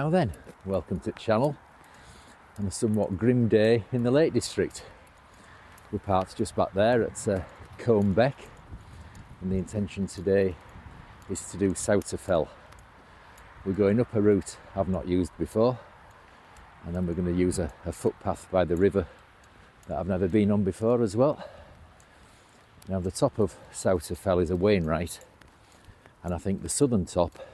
Now then, welcome to the channel on a somewhat grim day in the Lake District. We're parked just back there at Comb Beck, and the intention today is to do South to Fell. We're going up a route I've not used before, and then we're going to use a footpath by the river that I've never been on before as well. Now the top of South to Fell is a Wainwright, and I think the southern top,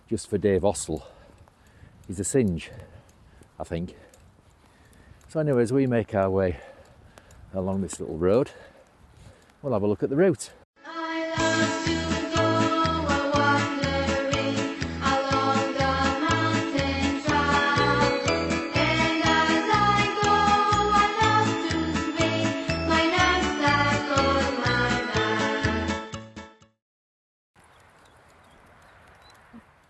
just for Dave Ossel, is a Synge, I think. So anyway, as we make our way along this little road, we'll have a look at the route.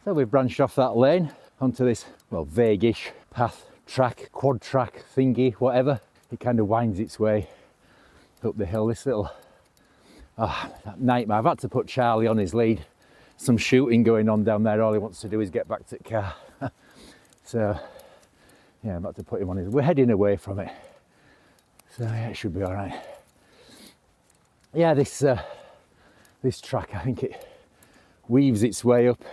So we've branched off that lane onto this, well, vague-ish path, track, quad track thingy, whatever. It kind of winds its way up the hill. This little that nightmare. I've had to put Charlie on his lead. Some shooting going on down there. All he wants to do is get back to the car. So yeah, I've had to put him on his. We're heading away from it, so yeah, it should be all right. Yeah, this track, I think it weaves its way up.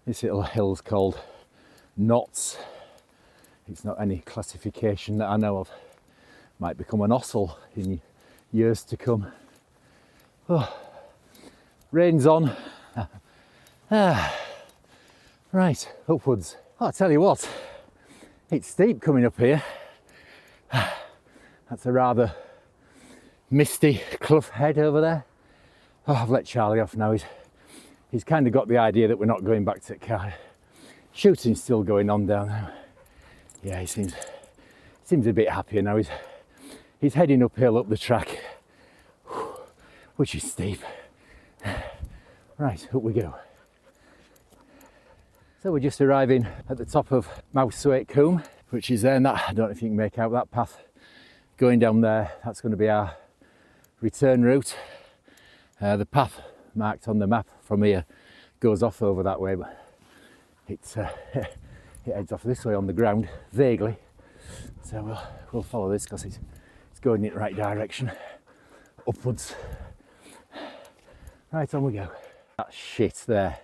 This little hill's called Knotts. It's not any classification that I know of. Might become an Ossel in years to come. Oh, rain's on. Right, upwards. Oh, I'll tell you what, it's steep coming up here. That's a rather misty Clough head over there. Oh, I've let Charlie off now. He's kind of got the idea that we're not going back to the car. Shooting's still going on down there. Yeah, he seems a bit happier now. He's heading uphill up the track, which is steep. Right, up we go. So we're just arriving at the top of Mungrisdale, which is there, and that, I don't know if you can make out that path going down there. That's going to be our return route. The path marked on the map from here goes off over that way, but it heads off this way on the ground vaguely, so we'll follow this because it's going in the right direction, upwards. Right, on we go. That shit there,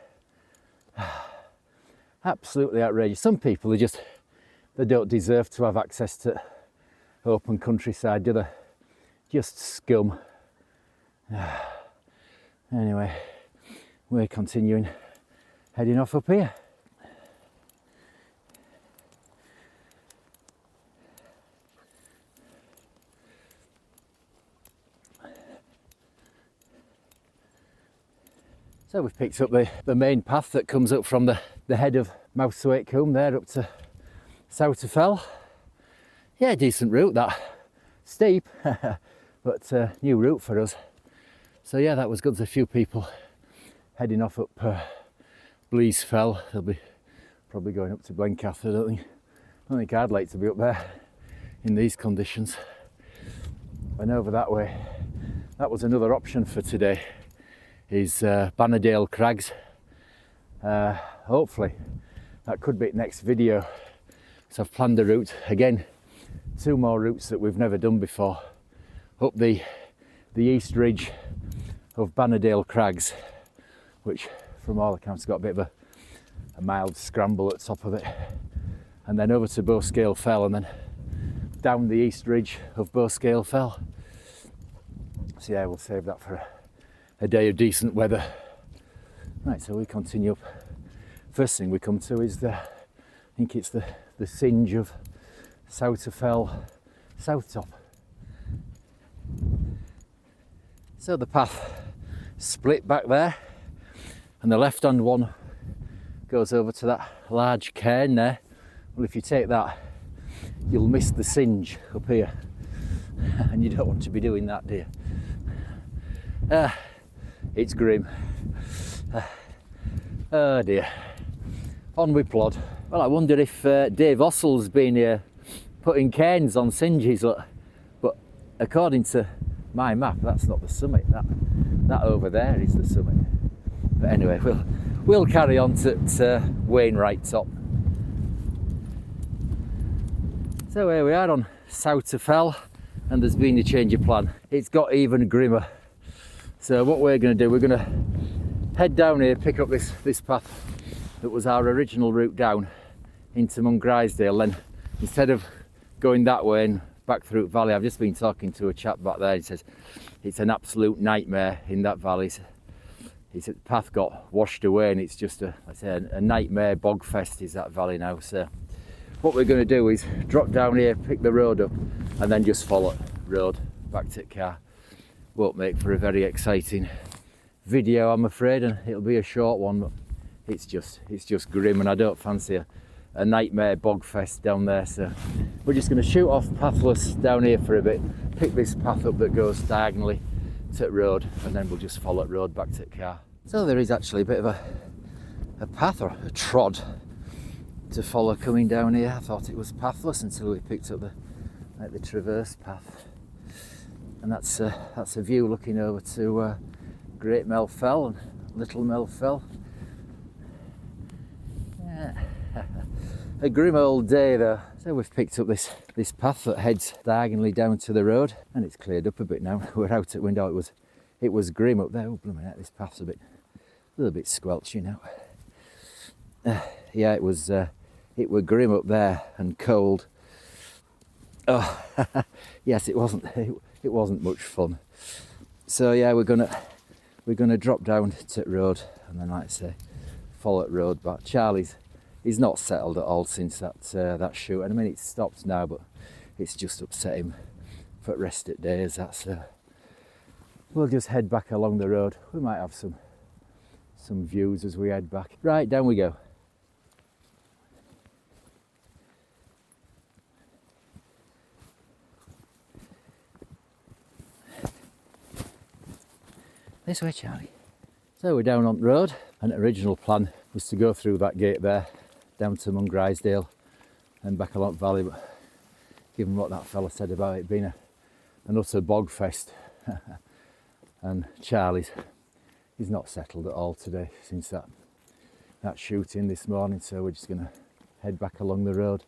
absolutely outrageous. Some people they don't deserve to have access to open countryside, do they? Just scum. Anyway, we're continuing, heading off up here. So we've picked up the main path that comes up from the head of Mungrisdale there up to South to Fell. Yeah, decent route that. Steep, but new route for us. So yeah, that was good. There's a few people heading off up Blease Fell. They'll be probably going up to Blencath. I don't think I'd like to be up there in these conditions. And over that way, that was another option for today, is Bannerdale Crags. Hopefully that could be next video. So I've planned a route again, 2 more routes that we've never done before, up the east ridge of Bannerdale Crags, which from all accounts got a bit of a mild scramble at the top of it, and then over to Bogfest Fell, and then down the east ridge of Bogfest Fell. So yeah, we'll save that for a day of decent weather. Right, so we continue up. First thing we come to is I think it's the Synge of South to Fell South Top. So the path split back there, and the left hand one goes over to that large cairn there. Well, if you take that, you'll miss the Synge up here, and you don't want to be doing that, do you? It's grim. Oh dear. On we plod. Well, I wonder if Dave Ossel's been here putting cairns on Synges, but according to my map, that's not the summit. That over there is the summit. But anyway, we'll carry on to Wainwright top. So here we are on South to Fell, and there's been a change of plan. It's got even grimmer. So what we're going to do, we're going to head down here, pick up this path that was our original route down into Mungrisdale. Then instead of going that way and back through the valley, I've just been talking to a chap back there. He says it's an absolute nightmare in that valley. He said the path got washed away, and it's just a nightmare bogfest is that valley now. So what we're going to do is drop down here, pick the road up, and then just follow road back to the car. Won't make for a very exciting video, I'm afraid, and it'll be a short one, but it's just grim, and I don't fancy a nightmare bogfest down there. So we're just going to shoot off pathless down here for a bit, pick this path up that goes diagonally to the road, and then we'll just follow the road back to the car. So there is actually a bit of a path, or a trod, to follow coming down here. I thought it was pathless until we picked up the traverse path, and that's a view looking over to Great Mell Fell and Little Mell Fell. Yeah. A grim old day though. So we've picked up this path that heads diagonally down to the road, and it's cleared up a bit now. We're out at window. It was grim up there. Oh blooming heck, this path's a little bit squelchy now. Yeah, it were grim up there and cold. Oh, yes, it wasn't much fun. So yeah, we're gonna drop down to the road, and then, like I say, follow the road back. He's not settled at all since that shoot, and I mean it's stopped now, but it's just upset him for the rest of the day as that. So we'll just head back along the road. We might have some views as we head back. Right, down we go. This way, Charlie. So we're down on the road, and the original plan was to go through that gate there, down to Mungrisdale and back along the valley, but given what that fella said about it being an utter bogfest, and Charlie's, he's not settled at all today since that shooting this morning, so we're just going to head back along the road.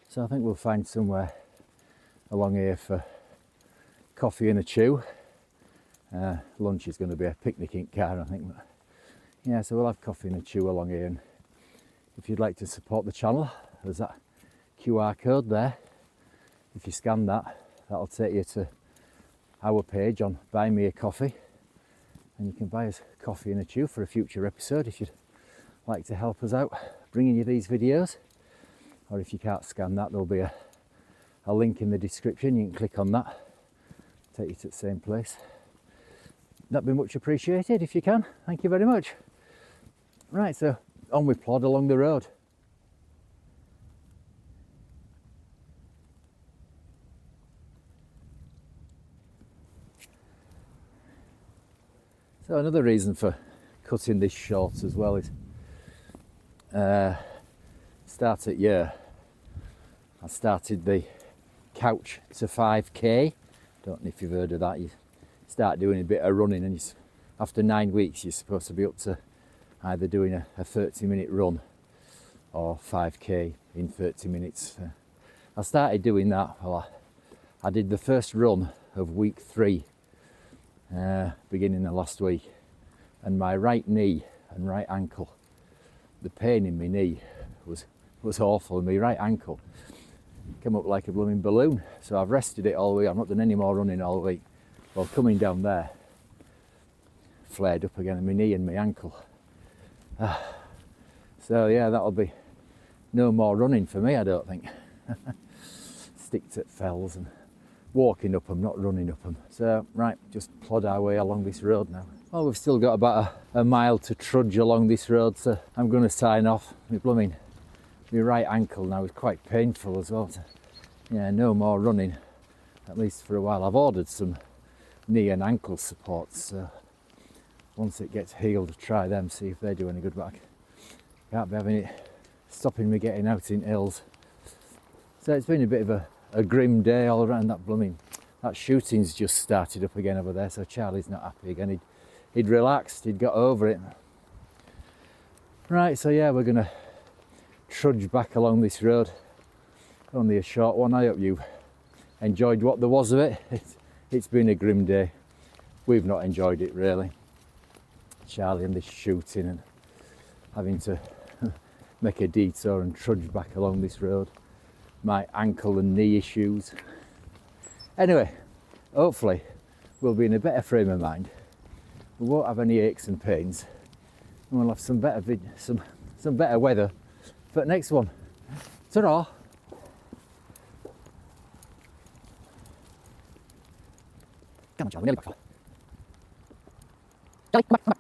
So I think we'll find somewhere along here for coffee and a chew. Lunch is going to be a picnic in car, I think. But yeah, so we'll have coffee and a chew along here, and if you'd like to support the channel, there's that QR code there. If you scan that, that'll take you to our page on Buy Me a Coffee, and you can buy us coffee and a chew for a future episode if you'd like to help us out bringing you these videos. Or if you can't scan that, there'll be a link in the description. You can click on that, take you to the same place. That'd be much appreciated if you can. Thank you very much. Right, so on we plod along the road. So another reason for cutting this short as well is start at year. I started the couch to 5k. Don't know if you've heard of that. You start doing a bit of running, and after 9 weeks you're supposed to be up to either doing a 30-minute run or 5k in 30 minutes. I started doing that. Well, I did the first run of week 3 beginning of last week, and my right knee and right ankle, the pain in my knee was awful, and my right ankle came up like a blooming balloon. So I've rested it all week. I've not done any more running all week. Well, coming down there, flared up again in my knee and my ankle. So yeah, that'll be no more running for me, I don't think. Stick to fells and walking up them, not running up them. So right, just plod our way along this road now. Well, we've still got about a mile to trudge along this road, so I'm going to sign off. My right ankle now is quite painful as well. So, yeah, no more running, at least for a while. I've ordered some knee and ankle supports, so once it gets healed, try them, see if they do any good, but I can't be having it stopping me getting out in hills. So it's been a bit of a grim day all around. That shooting's just started up again over there, so Charlie's not happy again. He'd relaxed, he'd got over it. Right, so yeah, we're gonna trudge back along this road only a short one. I hope you enjoyed what there was of it. It's been a grim day. We've not enjoyed it really. Charlie and this shooting and having to make a detour and trudge back along this road. My ankle and knee issues. Anyway, hopefully we'll be in a better frame of mind. We won't have any aches and pains. And we'll have some better weather for the next one. Ta-ra! Come on, Charlie, nearly back. Charlie, come back, come back.